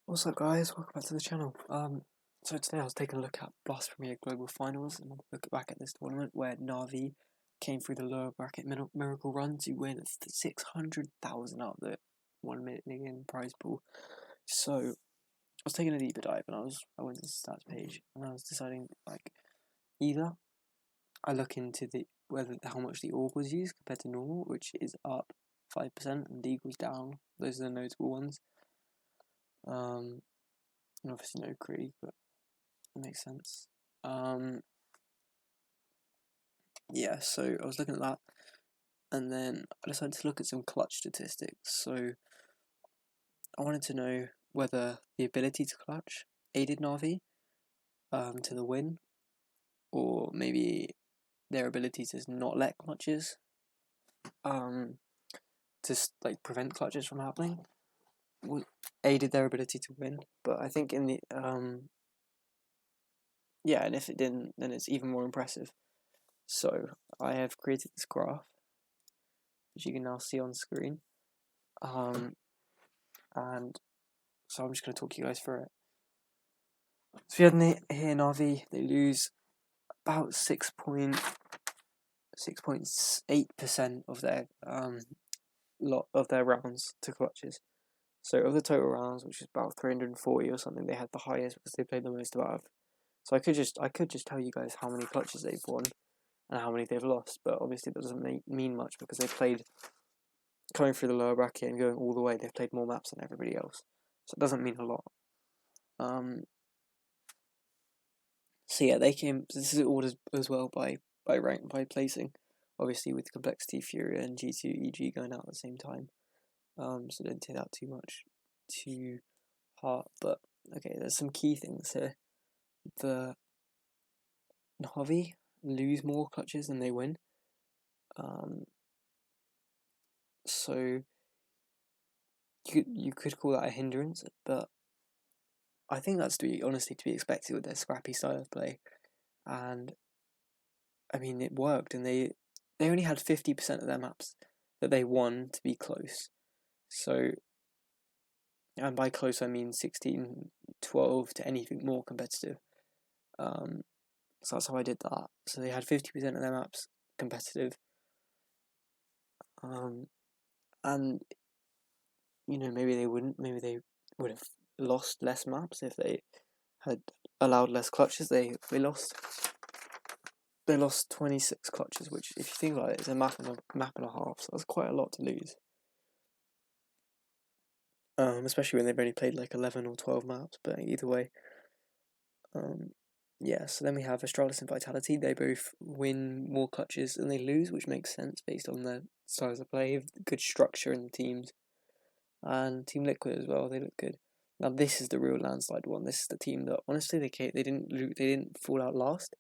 What's up, guys? Welcome back to the channel. So today I was taking a look at Blast Premier Global Finals and look back at this tournament where Na'Vi came through the lower bracket miracle run to win 600,000 out of the 1 million prize pool. So I was taking a deeper dive and I went to the stats page and I was deciding either I look into how much the org was used compared to normal, which is up 5% and the equals down. Those are the notable ones. And obviously no Krieg, but it makes sense. Yeah, so I was looking at that, and then I decided to look at some clutch statistics. So I wanted to know whether the ability to clutch aided Na'Vi to the win, or maybe their ability to not let clutches to prevent clutches from happening aided their ability to win. But I think in the yeah, and if it didn't, then it's even more impressive. So I have created this graph, which you can now see on screen, and so I'm just going to talk you guys through it. So you have here Na'Vi, they lose about 6.8% of their lot of their rounds to clutches. So of the total rounds, which is about 340 or something, they had the highest because they played the most above. So I could just tell you guys how many clutches they've won and how many they've lost, but obviously that doesn't mean much because they played coming through the lower bracket and going all the way. They've played more maps than everybody else, so it doesn't mean a lot. So yeah, they came. This is ordered as well by rank, by placing, obviously with complexity, Furia, and G2 EG going out at the same time. So don't take that too much to heart. But okay, there's some key things here. The Na'Vi lose more clutches than they win. So you could call that a hindrance, but I think that's honestly to be expected with their scrappy style of play. And I mean, it worked, and they only had 50% of their maps that they won to be close. So, and by close I mean 16, 12 to anything more competitive. So that's how I did that. So they had 50% of their maps competitive. And maybe they wouldn't. Maybe they would have lost less maps if they had allowed less clutches. They lost 26 clutches, which, if you think about it, is a map and a half. So that's quite a lot to lose. Especially when they've only played like 11 or 12 maps. But either way, yeah. So then we have Astralis and Vitality. They both win more clutches than they lose, which makes sense based on their styles of play, good structure in the teams, and Team Liquid as well. They look good. Now this is the real landslide one. This is the team that honestly they didn't fall out last,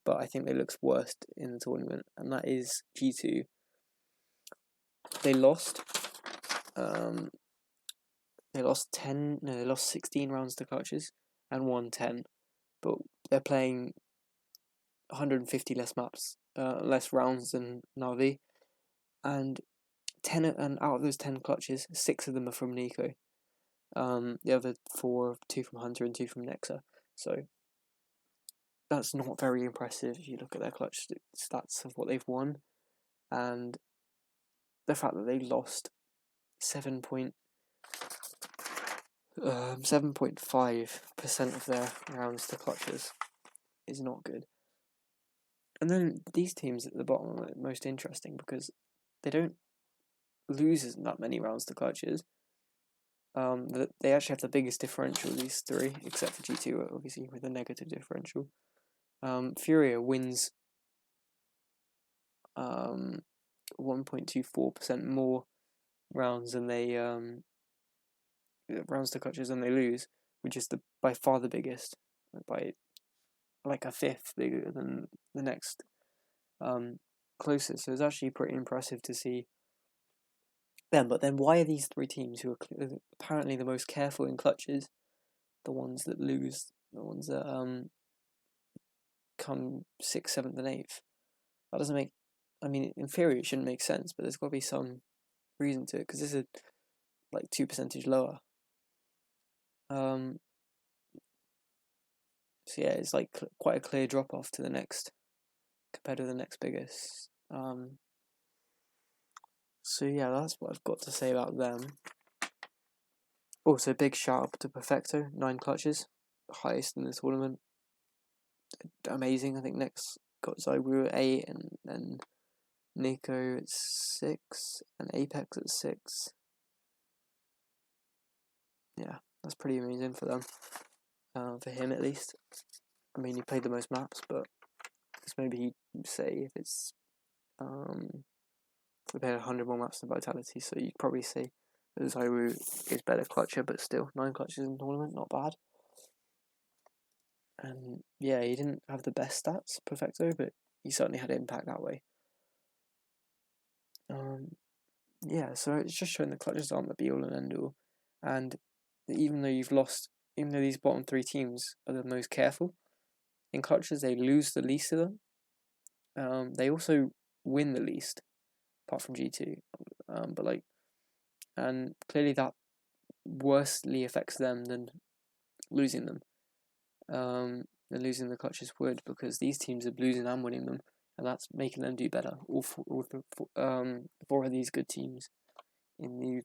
but I think they looked worst in the tournament, and that is G2. They lost. They lost 16 rounds to clutches and won 10, but they're playing 150 less maps, less rounds than Na'Vi, and out of those 10 clutches, 6 of them are from Nico. The other 4, 2 from Hunter and 2 from Nexa. So that's not very impressive if you look at their clutch stats of what they've won, and the fact that they lost 7.5% of their rounds to clutches is not good. And then these teams at the bottom are most interesting because they don't lose that many rounds to clutches. They actually have the biggest differential, these three, except for G2, obviously, with a negative differential. Furia wins 1.24% more rounds than they rounds to clutches than they lose, which is by far the biggest, by like a fifth bigger than the next closest. So it's actually pretty impressive to see them. But then why are these three teams, who are apparently the most careful in clutches, the ones that lose, the ones that come 6th, 7th, and 8th? That doesn't make. I mean, in theory, it shouldn't make sense, but there's got to be some reason to it because this is like 2% lower. So yeah, it's like quite a clear drop off to the next compared to the next biggest. So yeah, that's what I've got to say about them. Also, big shout out to Perfecto, 9 clutches, highest in the tournament. Amazing. I think next got Zywu at 8, and then Nico at 6, and Apex at 6. Yeah, that's pretty amazing for them. For him at least. I mean, he played the most maps, but maybe he'd say if it's we played 100 more maps than Vitality, so you'd probably say that Zywu is better clutcher, but still 9 clutches in the tournament, not bad. And yeah, he didn't have the best stats, Perfecto, but he certainly had impact that way. Yeah, so it's just showing the clutches aren't the be all and end all, and even though these bottom 3 teams are the most careful in clutches, they lose the least of them. They also win the least, apart from G2. And clearly that worstly affects them than losing them. Than losing the clutches would, because these teams are losing and winning them, and that's making them do better. All 4 of these good teams in the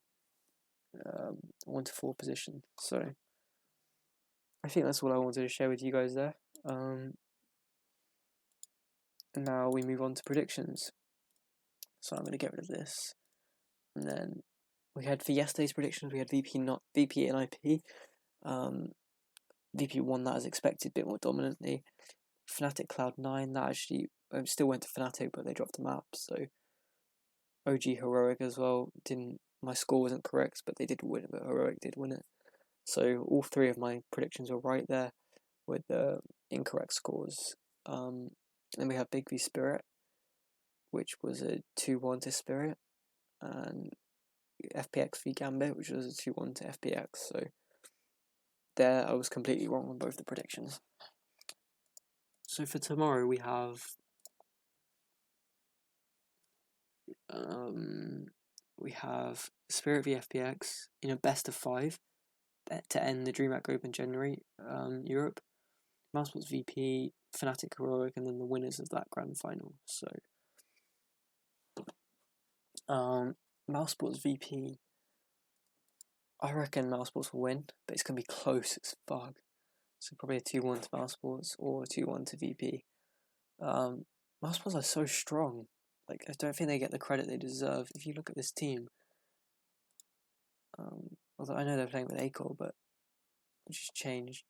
1 to 4 position. So I think that's all I wanted to share with you guys there. And now we move on to predictions. So I'm going to get rid of this, and then we had for yesterday's predictions. We had VP and IP. VP won that as expected, a bit more dominantly. Fnatic Cloud9, that actually still went to Fnatic, but they dropped the map. So OG Heroic as well. My score wasn't correct, but they did win it. But Heroic did win it. So all 3 of my predictions were right there, with the incorrect scores. Then we have Big V Spirit, which was a 2-1 to Spirit, and FPX v Gambit, which was a 2-1 to FPX. So there, I was completely wrong on both the predictions. So for tomorrow, we have Spirit v FPX in a best of 5 to end the Dreamhack Group in January, Europe. Mousesports VP, Fnatic Heroic, and then the winners of that grand final. So, Mousesports VP, I reckon Mousesports will win, but it's going to be close as fuck. So probably a 2-1 to Mousesports or a 2-1 to VP. Mousesports are so strong. Like, I don't think they get the credit they deserve. If you look at this team, although I know they're playing with Acol, but which has changed.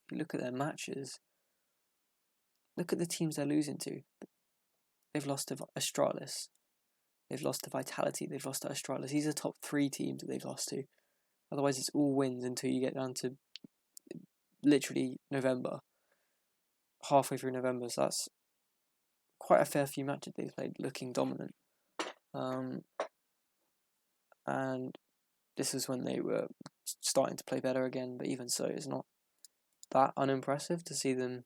If you look at their matches, look at the teams they're losing to. They've lost to Astralis. They've lost to Vitality. They've lost to Astralis. These are top 3 teams that they've lost to. Otherwise, it's all wins until you get down to literally November. Halfway through November, so that's quite a fair few matches they've played looking dominant. And this is when they were starting to play better again, but even so, it's not that unimpressive to see them.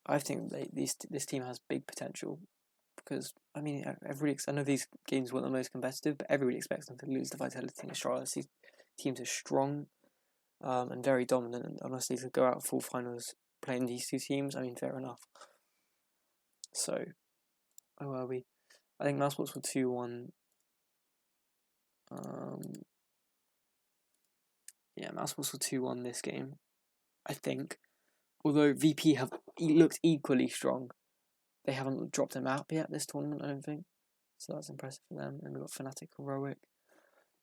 I think this team has big potential, because I mean, I know these games weren't the most competitive, but everybody expects them to lose to Vitality and Astralis. These teams are strong and very dominant, and honestly, to go out full finals playing these 2 teams, I mean, fair enough. So, where are we? I think Mousesports were 2-1. Yeah, Mousesports were 2-1 this game, I think. Although VP have looked equally strong. They haven't dropped a map yet this tournament, I don't think. So that's impressive for them. And we've got Fnatic Heroic.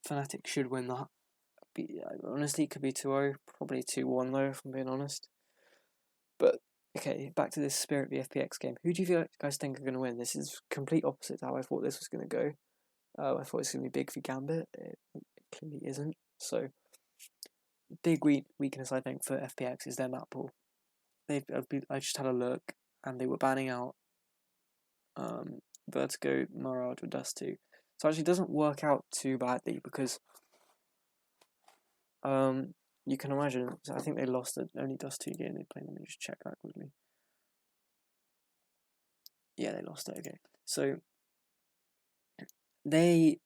Fnatic should win that. Honestly, it could be 2-0. Probably 2-1 though, if I'm being honest. But, okay, back to this Spirit v FPX game. Who do you guys think are going to win? This is complete opposite to how I thought this was going to go. I thought it was going to be big for Gambit. It clearly isn't. So, big weakness, I think, for FPX is their map pool. I just had a look, and they were banning out Vertigo, Mirage, or Dust 2. So actually, it doesn't work out too badly, because you can imagine. I think they lost only Dust 2 game they played. Let me just check that quickly. Yeah, they lost it. Okay, so they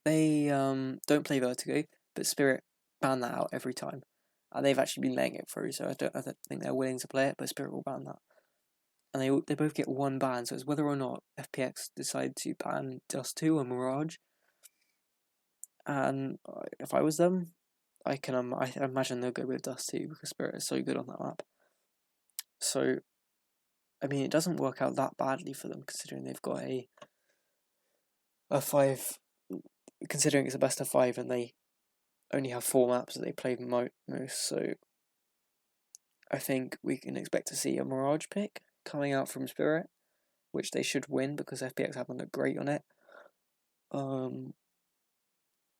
don't play Vertigo, but Spirit ban that out every time. And they've actually been letting it through, so I don't think they're willing to play it, but Spirit will ban that. And they both get one ban, so it's whether or not FPX decide to ban Dust 2 or Mirage. And if I was them, I imagine they'll go with Dust 2 because Spirit is so good on that map. So, I mean, it doesn't work out that badly for them considering they've got a 5, considering it's a best of 5 and they only have 4 maps that they play most. So, I think we can expect to see a Mirage pick coming out from Spirit, which they should win because FPX haven't looked great on it. And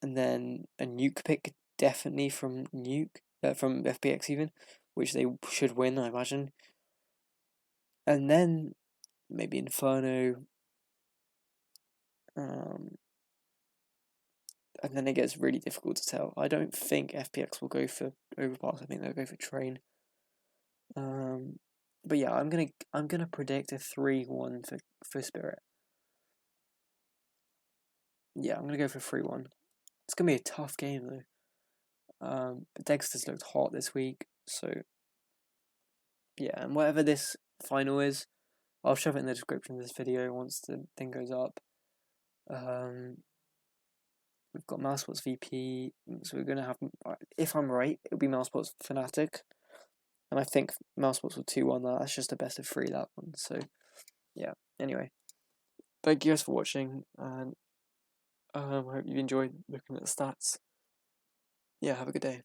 then a Nuke pick definitely from from FPX even, which they should win, I imagine. And then maybe Inferno. And then it gets really difficult to tell. I don't think FPX will go for Overpass. I think they'll go for Train. But yeah, I'm gonna predict a 3-1 for Spirit. Yeah, I'm gonna go for 3-1. It's gonna be a tough game though. But Dexter's looked hot this week, so yeah. And whatever this final is, I'll shove it in the description of this video once the thing goes up. We've got Mousesports VP, so we're gonna have. If I'm right, it'll be Mousesports Fnatic, and I think Mousesports will 2-1 that. That's just a best of 3 that one. So yeah. Anyway, thank you guys for watching, and I hope you enjoyed looking at the stats. Yeah, have a good day.